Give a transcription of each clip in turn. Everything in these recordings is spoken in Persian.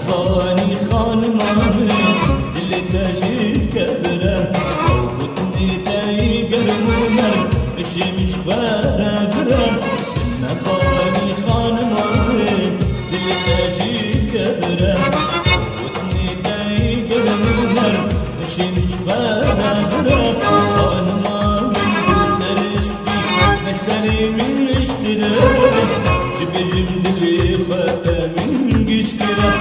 نزانی خانمانه دل تاجی کبرم او بطنی تایی گرمونر اشیمش خبره برم نزانی خانمانه دل تاجی کبرم او بطنی تایی گرمونر اشیمش خبره برم خانمانه سرش بی نسری من اشترم شبجم دلی خطا من گشكرة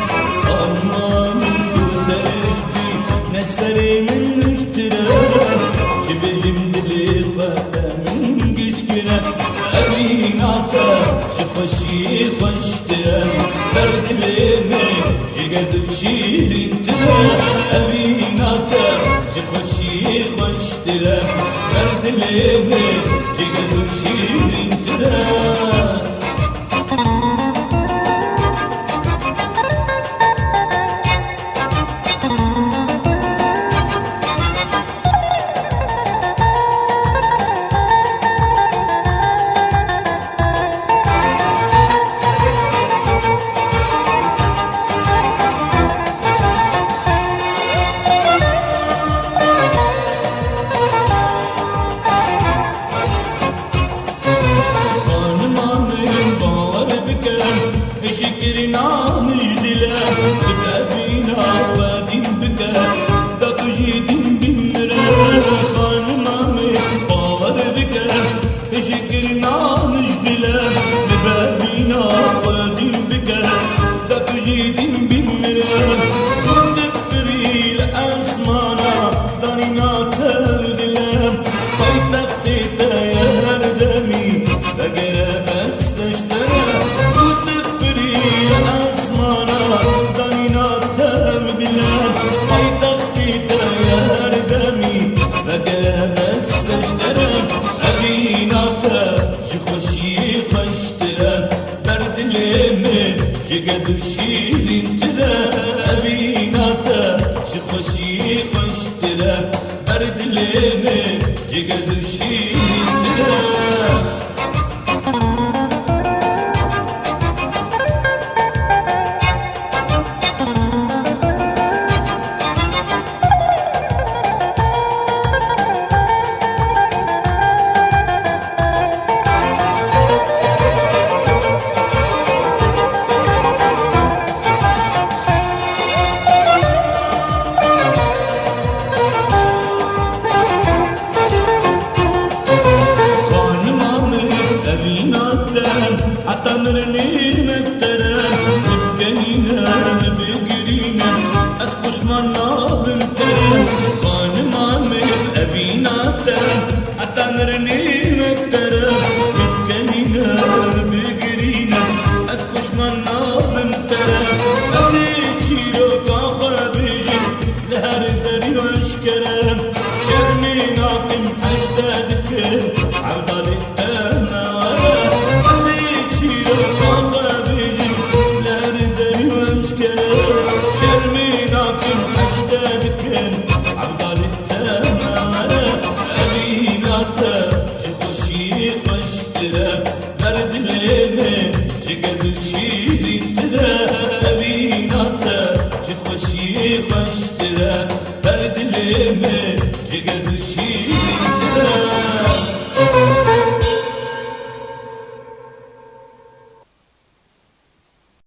أما من دوسرش بي نسري من اشترا شبجم دلی خطا من گشكرة أبي نعطا شخشي خشترا برد بيني جگز شيرين ترا أبي نعطا شخشي خشترا برد بيني جگز شيرين ترا شكر نام جدلا تبقى فينا وادين بكا داكو جيدين بمرا خان مامي باور بكا شكر نام جدلا تبقى فينا وادين بكا داكو جيدين بمرا كنت فري لأسمانا دانينا تردلا بايتختي تاير دمي تقرا بس اشترى جگد شیرین ترا ابی ناتا شخوشی خوش ترا برد لیمه جگد شیرین ترا عطمرني متران ببقينا بقرينا اسقش منا بمتران خان مامي ابينا تان عطمرني متران ببقينا بقرينا اسقش منا بمتران اسيت شيرو كاخا بيجي لهر دري واشكران شرمي ناقم اشتادك عبالي شرمي